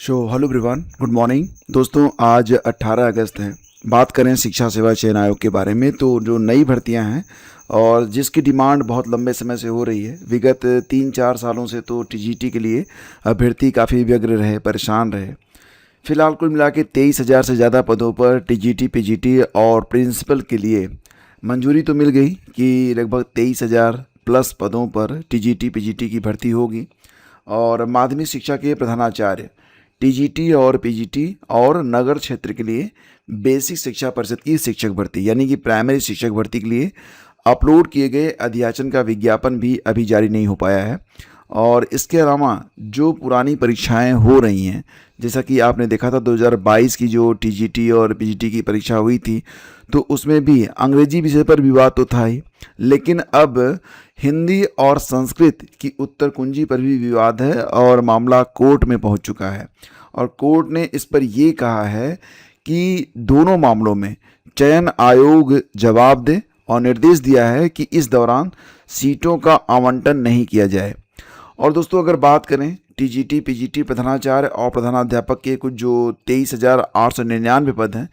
Hello everyone, good morning दोस्तों। आज 18 अगस्त है। बात करें शिक्षा सेवा चयन आयोग के बारे में, तो जो नई भर्तियां हैं और जिसकी डिमांड बहुत लंबे समय से हो रही है, विगत 3-4 सालों से तो टीजीटी के लिए अभ्यर्थी काफ़ी व्यग्र रहे, परेशान रहे। फिलहाल कुल मिला के 23,000 से ज़्यादा पदों पर टीजीटी, पीजीटी और प्रिंसिपल के लिए मंजूरी तो मिल गई कि लगभग 23,000 प्लस पदों पर टीजीटी, पीजीटी की भर्ती होगी। और माध्यमिक शिक्षा के प्रधानाचार्य, टीजीटी और पीजीटी और नगर क्षेत्र के लिए बेसिक शिक्षा परिषद की शिक्षक भर्ती यानी कि प्राइमरी शिक्षक भर्ती के लिए अपलोड किए गए अध्याचन का विज्ञापन भी अभी जारी नहीं हो पाया है। और इसके अलावा जो पुरानी परीक्षाएं हो रही हैं, जैसा कि आपने देखा था 2022 की जो टीजीटी और पीजीटी की परीक्षा हुई थी, तो उसमें भी अंग्रेजी विषय पर विवाद तो था ही, लेकिन अब हिंदी और संस्कृत की उत्तर कुंजी पर भी विवाद है और मामला कोर्ट में पहुंच चुका है। और कोर्ट ने इस पर ये कहा है कि दोनों मामलों में चयन आयोग जवाब दे और निर्देश दिया है कि इस दौरान सीटों का आवंटन नहीं किया जाए। और दोस्तों, अगर बात करें टीजीटी, पीजीटी प्रधानाचार्य और प्रधानाध्यापक के कुछ जो 23,899 पद हैं,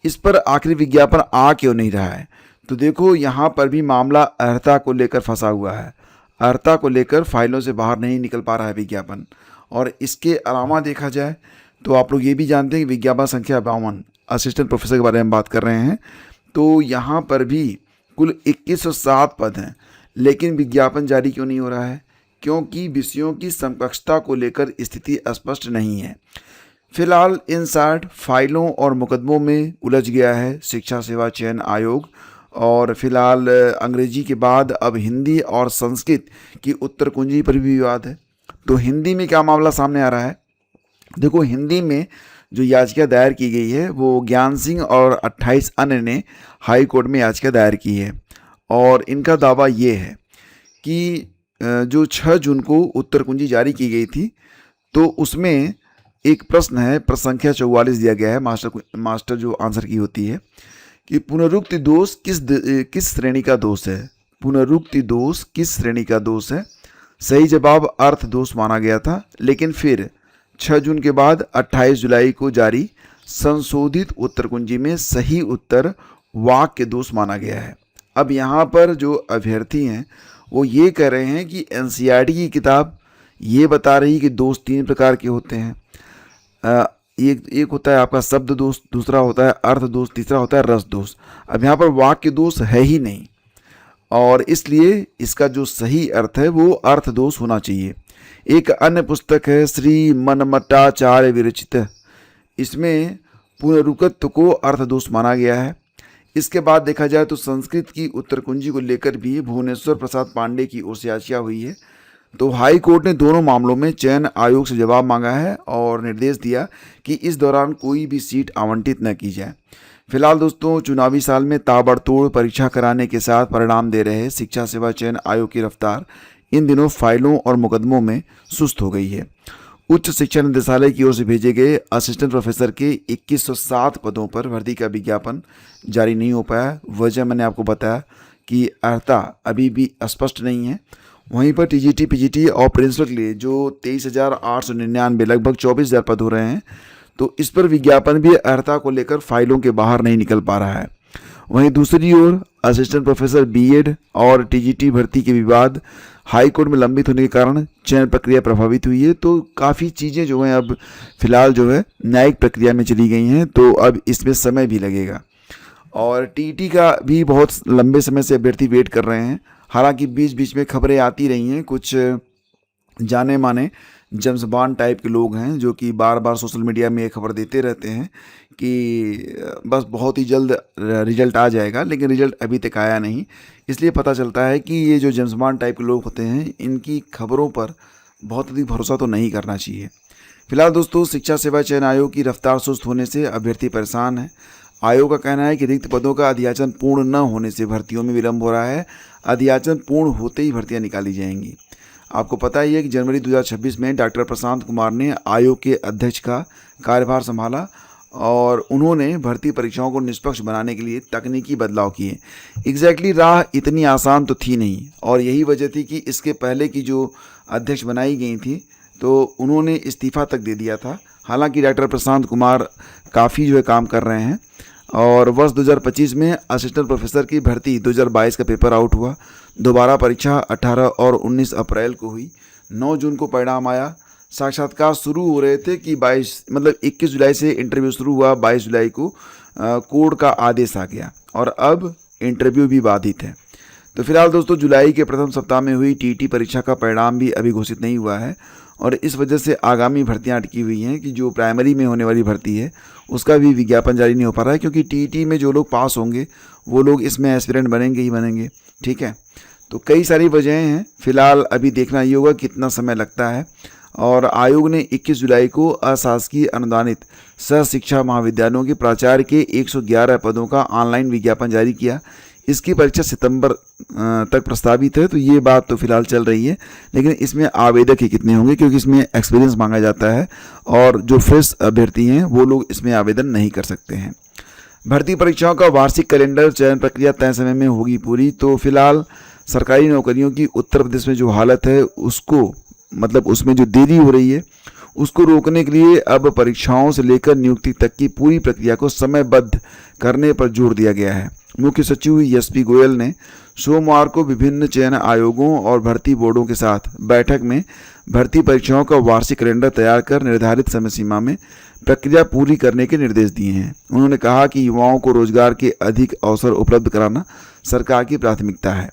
इस पर आखिरी विज्ञापन आ क्यों नहीं रहा है? तो देखो, यहाँ पर भी मामला अर्हता को लेकर फंसा हुआ है। अर्हता को लेकर फाइलों से बाहर नहीं निकल पा रहा है विज्ञापन। और इसके अलावा देखा जाए तो आप लोग ये भी जानते हैं कि विज्ञापन संख्या 52 असिस्टेंट प्रोफेसर के बारे में बात कर रहे हैं, तो यहाँ पर भी कुल 2107 पद हैं, लेकिन विज्ञापन जारी क्यों नहीं हो रहा है? क्योंकि विषयों की समकक्षता को लेकर स्थिति स्पष्ट नहीं है। फिलहाल इन 60 फाइलों और मुकदमों में उलझ गया है शिक्षा सेवा चयन आयोग। और फिलहाल अंग्रेजी के बाद अब हिंदी और संस्कृत की उत्तर कुंजी पर भी विवाद है। तो हिंदी में क्या मामला सामने आ रहा है? देखो, हिंदी में जो याचिका दायर की गई है वो ज्ञान सिंह और 28 अन्य ने हाई कोर्ट में याचिका दायर की है। और इनका दावा ये है कि जो 6 जून को उत्तर कुंजी जारी की गई थी, तो उसमें एक प्रश्न है, प्रश्न संख्या 44 दिया गया है, मास्टर जो आंसर की होती है कि पुनरुक्ति दोष किस श्रेणी का दोष है? पुनरुक्ति दोष किस श्रेणी का दोष है? सही जवाब अर्थ दोष माना गया था, लेकिन फिर 6 जून के बाद 28 जुलाई को जारी संशोधित उत्तर कुंजी में सही उत्तर वाक्य दोष माना गया है। अब यहाँ पर जो अभ्यर्थी हैं वो ये कह रहे हैं कि एनसीईआरटी की किताब ये बता रही कि दोष 3 प्रकार के होते हैं। एक होता है आपका शब्द दोष, दूसरा होता है अर्थ दोष, तीसरा होता है रस दोष। अब यहाँ पर वाक्य दोष है ही नहीं, और इसलिए इसका जो सही अर्थ है वो अर्थ दोष होना चाहिए। एक अन्य पुस्तक है श्री मनमटाचार्य विरचित, इसमें पुनरुक्तत्व को अर्थ दोष माना गया है। इसके बाद देखा जाए तो संस्कृत की उत्तर कुंजी को लेकर भी भुवनेश्वर प्रसाद पांडे की ओर से याचिका हुई है। तो हाई कोर्ट ने दोनों मामलों में चयन आयोग से जवाब मांगा है और निर्देश दिया कि इस दौरान कोई भी सीट आवंटित न की जाए। फिलहाल दोस्तों, चुनावी साल में ताबड़तोड़ परीक्षा कराने के साथ परिणाम दे रहे शिक्षा सेवा चयन आयोग की रफ्तार इन दिनों फाइलों और मुकदमों में सुस्त हो गई है। उच्च शिक्षा निदेशालय की ओर से भेजे गए असिस्टेंट प्रोफेसर के 2107 पदों पर भर्ती का विज्ञापन जारी नहीं हो पाया। वजह मैंने आपको बताया कि अर्हता अभी भी स्पष्ट नहीं है। वहीं पर टीजीटी, पीजीटी और प्रिंसिपल के लिए जो 23,899 लगभग 24,000 पद हो रहे हैं, तो इस पर विज्ञापन भी अर्हता को लेकर फाइलों के बाहर नहीं निकल पा रहा है। वहीं दूसरी ओर असिस्टेंट प्रोफेसर बीएड और टीजीटी भर्ती के विवाद हाई कोर्ट में लंबित होने के कारण चयन प्रक्रिया प्रभावित हुई है। तो काफ़ी चीज़ें जो हैं अब फिलहाल जो है न्यायिक प्रक्रिया में चली गई हैं, तो अब इसमें समय भी लगेगा। और टीटी का भी बहुत लंबे समय से अभ्यर्थी वेट कर रहे हैं। हालांकि बीच बीच में खबरें आती रही हैं, कुछ जाने माने जेम्स बॉन्ड टाइप के लोग हैं जो कि बार बार सोशल मीडिया में ये खबर देते रहते हैं कि बस बहुत ही जल्द रिजल्ट आ जाएगा, लेकिन रिजल्ट अभी तक आया नहीं। इसलिए पता चलता है कि ये जो जेम्स बॉन्ड टाइप के लोग होते हैं, इनकी खबरों पर बहुत अधिक भरोसा तो नहीं करना चाहिए। फिलहाल दोस्तों, शिक्षा सेवा चयन आयोग की रफ्तार सुस्त होने से अभ्यर्थी परेशान है। आयोग का कहना है कि रिक्त पदों का अध्याचन पूर्ण न होने से भर्तियों में विलंब हो रहा है। अध्याचन पूर्ण होते ही भर्तियां निकाली जाएंगी। आपको पता ही है कि जनवरी 2026 में डॉक्टर प्रशांत कुमार ने आयोग के अध्यक्ष का कार्यभार संभाला और उन्होंने भर्ती परीक्षाओं को निष्पक्ष बनाने के लिए तकनीकी बदलाव किए। एग्जैक्टली राह इतनी आसान तो थी नहीं, और यही वजह थी कि इसके पहले की जो अध्यक्ष बनाई गई थी तो उन्होंने इस्तीफ़ा तक दे दिया था। हालांकि डॉक्टर प्रशांत कुमार काफ़ी जो है काम कर रहे हैं और वर्ष 2025 में असिस्टेंट प्रोफेसर की भर्ती 2022 का पेपर आउट हुआ। दोबारा परीक्षा 18 और 19 अप्रैल को हुई। 9 जून को परिणाम आया। साक्षात्कार शुरू हो रहे थे कि 21 जुलाई से इंटरव्यू शुरू हुआ। 22 जुलाई को कोर्ट का आदेश आ गया और अब इंटरव्यू भी बाधित है। तो फिलहाल दोस्तों जुलाई के प्रथम सप्ताह में हुई टीटी परीक्षा का परिणाम भी अभी घोषित नहीं हुआ है और इस वजह से आगामी भर्तियां अटकी हुई हैं कि जो प्राइमरी में होने वाली भर्ती है उसका भी विज्ञापन जारी नहीं हो पा रहा है, क्योंकि टीटी में जो लोग पास होंगे वो लोग इसमें एस्पिरेंट बनेंगे ही बनेंगे। ठीक है, तो कई सारी वजहें हैं। फिलहाल अभी देखना ये होगा कितना समय लगता है। और आयोग ने 21 जुलाई को अशासकीय अनुदानित सह शिक्षा महाविद्यालयों के प्राचार्य के 111 पदों का ऑनलाइन विज्ञापन जारी किया। इसकी परीक्षा सितंबर तक प्रस्तावित है। तो ये बात तो फिलहाल चल रही है, लेकिन इसमें आवेदक ही कितने होंगे, क्योंकि इसमें एक्सपीरियंस मांगा जाता है और जो फ्रेश अभ्यर्थी हैं वो लोग इसमें आवेदन नहीं कर सकते हैं। भर्ती परीक्षाओं का वार्षिक कैलेंडर चयन प्रक्रिया तय समय में होगी पूरी। तो फिलहाल सरकारी नौकरियों की उत्तर प्रदेश में जो हालत है उसको उसमें जो देरी हो रही है उसको रोकने के लिए अब परीक्षाओं से लेकर नियुक्ति तक की पूरी प्रक्रिया को समयबद्ध करने पर जोर दिया गया है। मुख्य सचिव एसपी गोयल ने सोमवार को विभिन्न चयन आयोगों और भर्ती बोर्डों के साथ बैठक में भर्ती परीक्षाओं का वार्षिक कैलेंडर तैयार कर निर्धारित समय सीमा में प्रक्रिया पूरी करने के निर्देश दिए हैं। उन्होंने कहा कि युवाओं को रोजगार के अधिक अवसर उपलब्ध कराना सरकार की प्राथमिकता है।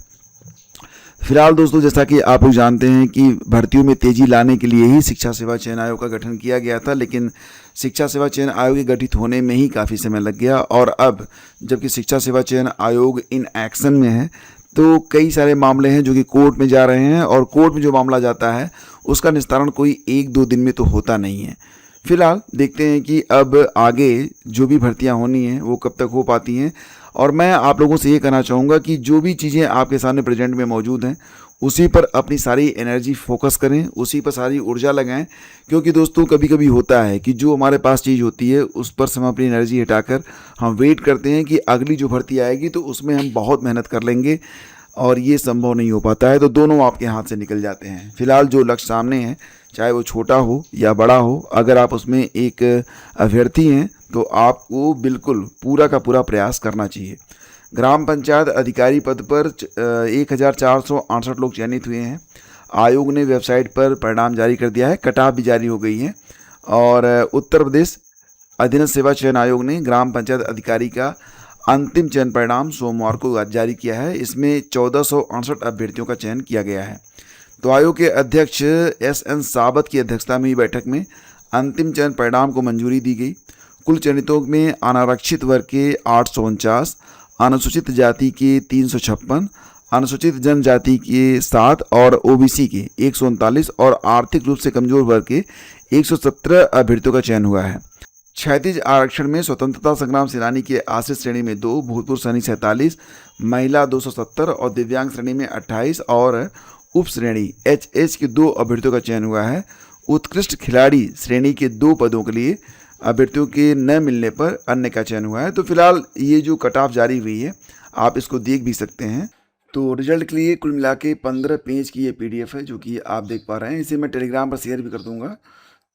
फिलहाल दोस्तों जैसा कि आप लोग जानते हैं कि भर्तियों में तेजी लाने के लिए ही शिक्षा सेवा चयन आयोग का गठन किया गया था, लेकिन शिक्षा सेवा चयन आयोग के गठित होने में ही काफ़ी समय लग गया और अब जबकि शिक्षा सेवा चयन आयोग इन एक्शन में है तो कई सारे मामले हैं जो कि कोर्ट में जा रहे हैं और कोर्ट में जो मामला जाता है उसका निस्तारण कोई 1-2 दिन में तो होता नहीं है। फिलहाल देखते हैं कि अब आगे जो भी भर्तियां होनी हैं वो कब तक हो पाती हैं। और मैं आप लोगों से ये कहना चाहूँगा कि जो भी चीज़ें आपके सामने प्रेजेंट में मौजूद हैं उसी पर अपनी सारी एनर्जी फोकस करें, उसी पर सारी ऊर्जा लगाएं, क्योंकि दोस्तों कभी कभी होता है कि जो हमारे पास चीज़ होती है उस पर से हम अपनी एनर्जी हटाकर हम वेट करते हैं कि अगली जो भर्ती आएगी तो उसमें हम बहुत मेहनत कर लेंगे और ये संभव नहीं हो पाता है। तो दोनों आपके हाथ से निकल जाते हैं। फिलहाल जो लक्ष्य सामने है चाहे वो छोटा हो या बड़ा हो, अगर आप उसमें एक अभ्यर्थी हैं तो आपको बिल्कुल पूरा का पूरा प्रयास करना चाहिए। ग्राम पंचायत अधिकारी पद पर 1468 लोग चयनित हुए हैं। आयोग ने वेबसाइट पर परिणाम जारी कर दिया है, कट ऑफ भी जारी हो गई है। और उत्तर प्रदेश अधीनस्थ सेवा चयन आयोग ने ग्राम पंचायत अधिकारी का अंतिम चयन परिणाम सोमवार को जारी किया है। इसमें 1468 अभ्यर्थियों का चयन किया गया है। तो आयोग के अध्यक्ष SN साबत की अध्यक्षता में हुई बैठक में अंतिम चयन परिणाम को मंजूरी दी गई। कुल चयनितों में अनारक्षित वर्ग के 849, अनुसूचित जाति के 356, अनुसूचित जनजाति के 7 और OBC के 139 और आर्थिक रूप से कमजोर वर्ग के 117 अभ्यर्थियों का चयन हुआ है। क्षैतिज आरक्षण में स्वतंत्रता संग्राम सेनानी के आश्रित श्रेणी में 2, भूतपूर्व सैनिक 47, महिला 270 और दिव्यांग श्रेणी में 28 और उप श्रेणी HH के 2 अभ्यर्थियों का चयन हुआ है। उत्कृष्ट खिलाड़ी श्रेणी के 2 पदों के लिए अभ्यर्थियों के न मिलने पर अन्य का चयन हुआ है। तो फिलहाल ये जो कट ऑफ जारी हुई है आप इसको देख भी सकते हैं। तो रिजल्ट के लिए कुल मिला के 15 पेज की ये PDF है जो कि आप देख पा रहे हैं। इसे मैं टेलीग्राम पर शेयर भी कर दूंगा।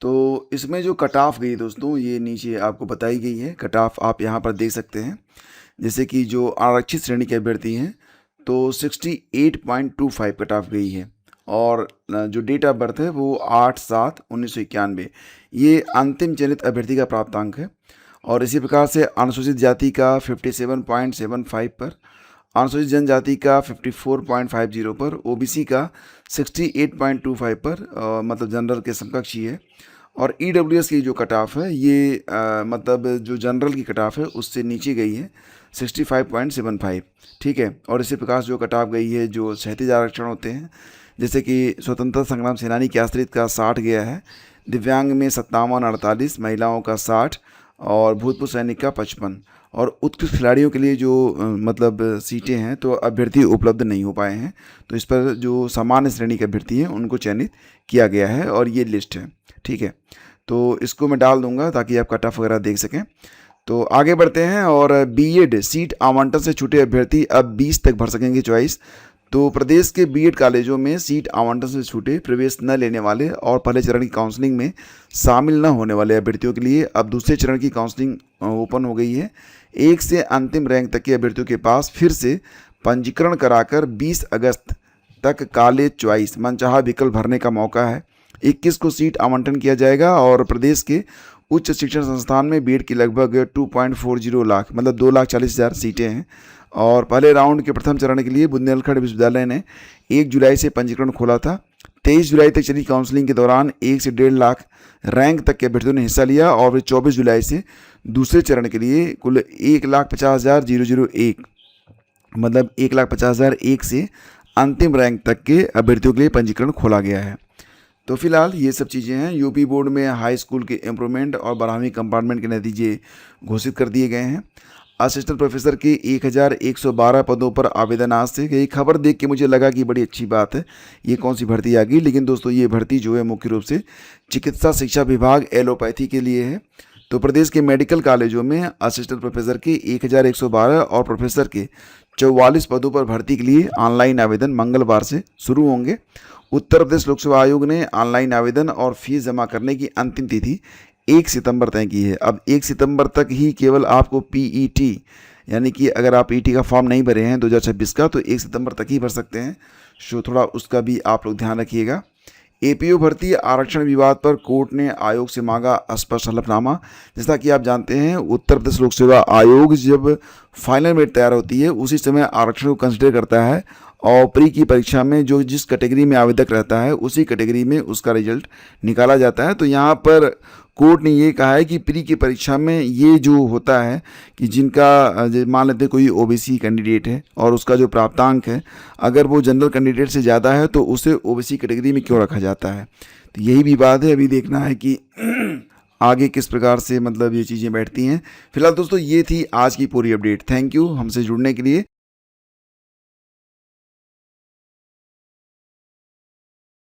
तो इसमें जो कट ऑफ गई दोस्तों ये नीचे आपको बताई गई है। कट ऑफ आप यहाँ पर देख सकते हैं। जैसे कि जो आरक्षित श्रेणी के अभ्यर्थी हैं तो 68.25 कट ऑफ गई है और जो डेट ऑफ बर्थ है वो 8/7/1991 ये अंतिम चयनित अभ्यर्थी का प्राप्तांक है। और इसी प्रकार से अनुसूचित जाति का 57.75 पर, अनुसूचित जनजाति का 54.50 पर, OBC का 68.25 पर जनरल के समकक्ष ही है। और EWS की जो कट ऑफ है ये जो जनरल की कट ऑफ है उससे नीचे गई है 65.75। ठीक है। और इसी प्रकार जो कट ऑफ गई है जो क्षैतिज आरक्षण होते हैं जैसे कि स्वतंत्रता संग्राम सेनानी के आश्रित का 60 गया है, दिव्यांग में 57-48, महिलाओं का 60 और भूतपूर्व सैनिक का 55। और उत्कृष्ट खिलाड़ियों के लिए जो सीटें हैं तो अभ्यर्थी उपलब्ध नहीं हो पाए हैं। तो इस पर जो सामान्य श्रेणी के अभ्यर्थी हैं उनको चयनित किया गया है और ये लिस्ट है। ठीक है, तो इसको मैं डाल दूंगा ताकि आप कट ऑफ वगैरह देख सकें। तो आगे बढ़ते हैं। और BEd सीट आवंटन से छूटे अभ्यर्थी अब 20 तक भर सकेंगे चॉइस। तो प्रदेश के बीएड कॉलेजों में सीट आवंटन से छूटे, प्रवेश न लेने वाले और पहले चरण की काउंसलिंग में शामिल न होने वाले अभ्यर्थियों के लिए अब दूसरे चरण की काउंसलिंग ओपन हो गई है। 1 से अंतिम रैंक तक के अभ्यर्थियों के पास फिर से पंजीकरण कराकर 20 अगस्त तक कॉलेज चॉइस मनचाहा विकल्प भरने का मौका है। 21 को सीट आवंटन किया जाएगा और प्रदेश के उच्च शिक्षण संस्थान में बीएड की लगभग 2.40 लाख मतलब 2,40,000 सीटें हैं। और पहले राउंड के प्रथम चरण के लिए बुंदेलखंड विश्वविद्यालय ने 1 जुलाई से पंजीकरण खोला था। 23 जुलाई तक चली काउंसलिंग के दौरान 1 से 1.5 लाख रैंक तक के अभ्यर्थियों ने हिस्सा लिया और फिर 24 जुलाई से दूसरे चरण के लिए कुल 1,50,001 मतलब 1,50,001 से अंतिम रैंक तक के अभ्यर्थियों के लिए पंजीकरण खोला गया है। तो फिलहाल ये सब चीज़ें हैं। यूपी बोर्ड में हाई स्कूल के इम्प्रूवमेंट और 12वीं कंपार्टमेंट के नतीजे घोषित कर दिए गए हैं। असिस्टेंट प्रोफेसर के 1,112 पदों पर आवेदन आज से। ये खबर देख के मुझे लगा कि बड़ी अच्छी बात है, ये कौन सी भर्ती आ गई। लेकिन दोस्तों ये भर्ती जो है मुख्य रूप से चिकित्सा शिक्षा विभाग एलोपैथी के लिए है। तो प्रदेश के मेडिकल कॉलेजों में असिस्टेंट प्रोफेसर के 1,112 और प्रोफेसर के 44 पदों पर भर्ती के लिए ऑनलाइन आवेदन मंगलवार से शुरू होंगे। उत्तर प्रदेश लोक सेवा आयोग ने ऑनलाइन आवेदन और फीस जमा करने की अंतिम तिथि 1 सितंबर तय की है। अब 1 सितंबर तक ही केवल आपको पीईटी यानी कि अगर आप ईटी का फॉर्म नहीं भरे हैं 2026 का तो 1 सितंबर तक ही भर सकते हैं। सो थोड़ा उसका भी आप लोग ध्यान रखिएगा। एपीओ भर्ती आरक्षण विवाद पर कोर्ट ने आयोग से मांगा स्पष्ट हलफनामा। जैसा कि आप जानते हैं उत्तर प्रदेश लोक सेवा आयोग जब फाइनल मेरिट तैयार होती है उसी समय आरक्षण को कंसिडर करता है और प्री की परीक्षा में जो जिस कैटेगरी में आवेदक रहता है उसी कैटेगरी में उसका रिजल्ट निकाला जाता है। तो यहाँ पर कोर्ट ने ये कहा है कि प्री की परीक्षा में ये जो होता है कि जिनका मान लेते कोई ओबीसी कैंडिडेट है और उसका जो प्राप्तांक है अगर वो जनरल कैंडिडेट से ज़्यादा है तो उसे ओबीसी कैटेगरी में क्यों रखा जाता है। तो यही विवाद है, अभी देखना है कि आगे किस प्रकार से मतलब ये चीज़ें बैठती हैं। फिलहाल दोस्तों ये थी आज की पूरी अपडेट। थैंक यू हमसे जुड़ने के लिए।